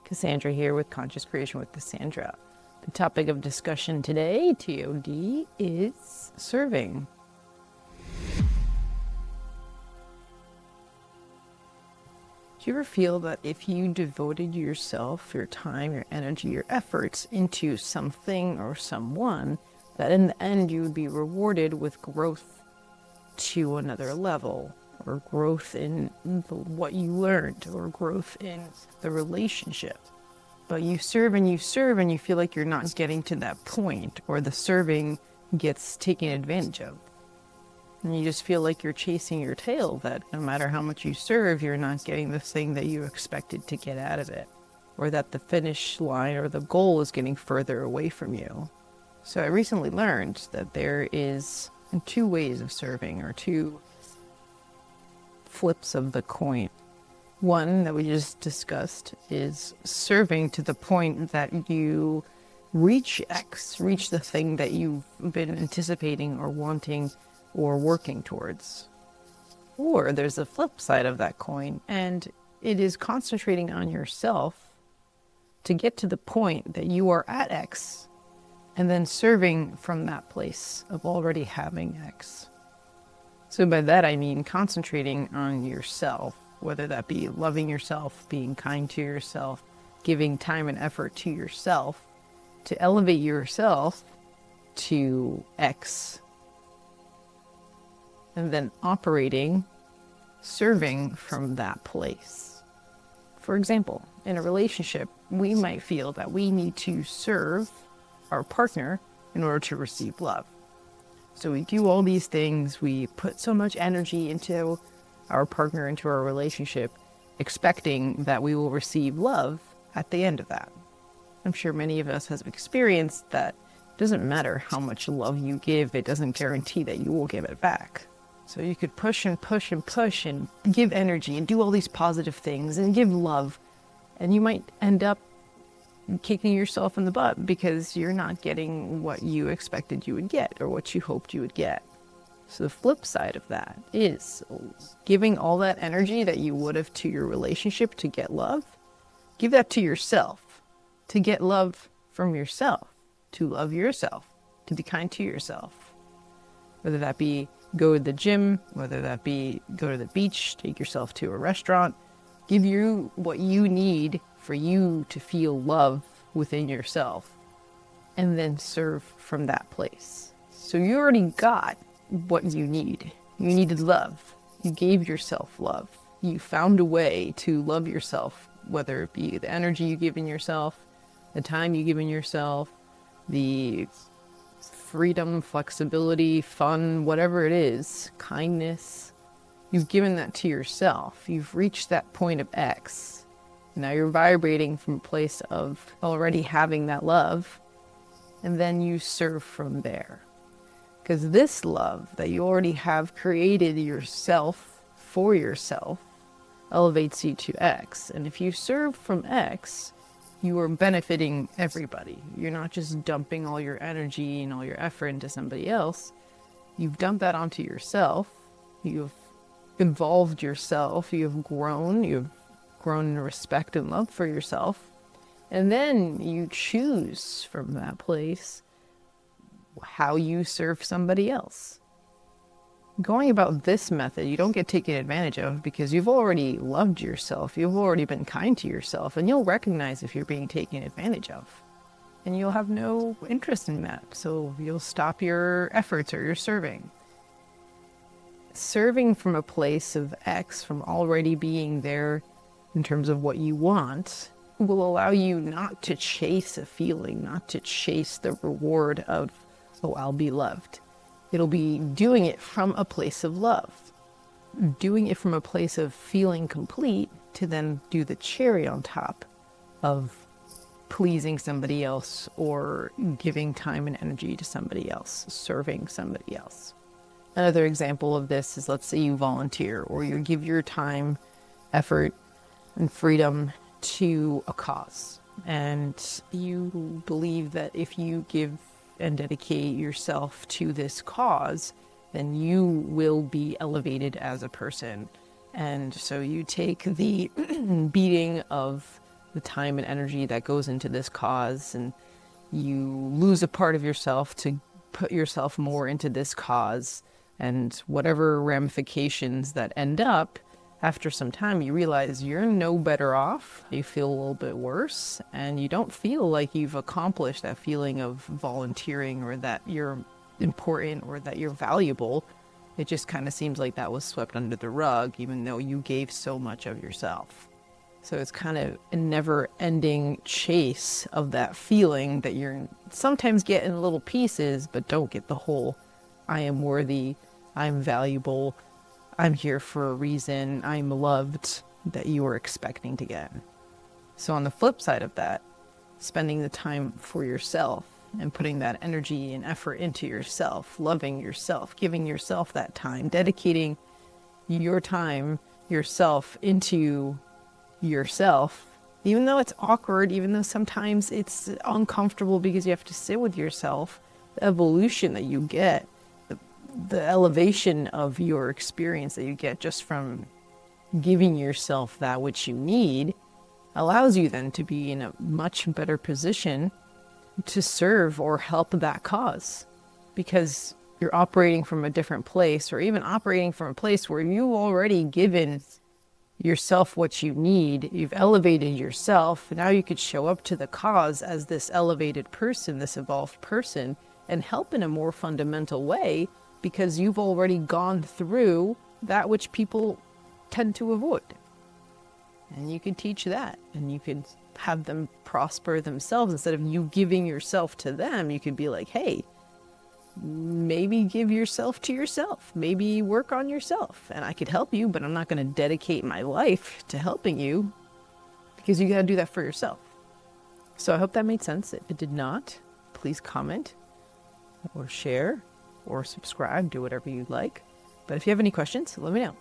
Cassandra here with Conscious Creation with Cassandra. The topic of discussion today, TOD, is serving. Do you ever feel that if you devoted yourself, your time, your energy, your efforts into something or someone, that in the end you would be rewarded with growth to another level, or growth in what you learned, or growth in the relationship? But you serve and you serve and you feel like you're not getting to that point, or the serving gets taken advantage of. And you just feel like you're chasing your tail, that no matter how much you serve, you're not getting the thing that you expected to get out of it, or that the finish line or the goal is getting further away from you. So I recently learned that there is two ways of serving, or two flips of the coin. One that we just discussed is serving to the point that you reach X, reach the thing that you've been anticipating or wanting or working towards. Or there's a flip side of that coin, and it is concentrating on yourself to get to the point that you are at X, and then serving from that place of already having X. So by that I mean concentrating on yourself, whether that be loving yourself, being kind to yourself, giving time and effort to yourself, to elevate yourself to X, and then operating, serving from that place. For example, in a relationship, we might feel that we need to serve our partner in order to receive love. So we do all these things, we put so much energy into our partner, into our relationship, expecting that we will receive love at the end of that. I'm sure many of us have experienced that it doesn't matter how much love you give, it doesn't guarantee that you will give it back. So you could push and push and push and give energy and do all these positive things and give love, and you might end up kicking yourself in the butt because you're not getting what you expected you would get or what you hoped you would get. So the flip side of that is giving all that energy that you would have to your relationship to get love. Give that to yourself, to get love from yourself, to love yourself, to be kind to yourself. Whether that be go to the gym, whether that be go to the beach, take yourself to a restaurant, give you what you need for you to feel love within yourself, and then serve from that place. So you already got what you need. You needed love. You gave yourself love. You found a way to love yourself, whether it be the energy you give in yourself, the time you give in yourself, the freedom, flexibility, fun, whatever it is, kindness. You've given that to yourself. You've reached that point of X. Now you're vibrating from a place of already having that love, and then you serve from there. Because this love that you already have created yourself for yourself elevates you to X. And if you serve from X, you are benefiting everybody. You're not just dumping all your energy and all your effort into somebody else. You've dumped that onto yourself. You've evolved yourself. You've grown in respect and love for yourself. And then you choose from that place how you serve somebody else. Going about this method, you don't get taken advantage of because you've already loved yourself. You've already been kind to yourself, and you'll recognize if you're being taken advantage of. And you'll have no interest in that. So you'll stop your efforts or your serving. Serving from a place of X, from already being there in terms of what you want, will allow you not to chase a feeling, not to chase the reward of, oh, I'll be loved. It'll be doing it from a place of love, doing it from a place of feeling complete to then do the cherry on top of pleasing somebody else or giving time and energy to somebody else, serving somebody else. Another example of this is, let's say you volunteer or you give your time, effort, and freedom to a cause. And you believe that if you give and dedicate yourself to this cause, then you will be elevated as a person. And so you take the beating of the time and energy that goes into this cause, and you lose a part of yourself to put yourself more into this cause, and whatever ramifications that end up, after some time you realize you're no better off. You feel a little bit worse, and you don't feel like you've accomplished that feeling of volunteering, or that you're important, or that you're valuable. It just kind of seems like that was swept under the rug, even though you gave so much of yourself. So it's kind of a never-ending chase of that feeling that you're sometimes getting little pieces, but don't get the whole, I am worthy, I'm valuable, I'm here for a reason, I'm loved, that you were expecting to get. So on the flip side of that, spending the time for yourself and putting that energy and effort into yourself, loving yourself, giving yourself that time, dedicating your time, yourself into yourself, even though it's awkward, even though sometimes it's uncomfortable because you have to sit with yourself, the evolution that you get, the elevation of your experience that you get just from giving yourself that which you need, allows you then to be in a much better position to serve or help that cause, because you're operating from a different place, or even operating from a place where you've already given yourself what you need. You've elevated yourself. Now you could show up to the cause as this elevated person, this evolved person, and help in a more fundamental way, because you've already gone through that which people tend to avoid. And you could teach that, and you could have them prosper themselves. Instead of you giving yourself to them, you could be like, hey, maybe give yourself to yourself. Maybe work on yourself. And I could help you, but I'm not going to dedicate my life to helping you, because you got to do that for yourself. So I hope that made sense. If it did not, please comment or share or subscribe, do whatever you'd like. But if you have any questions, let me know.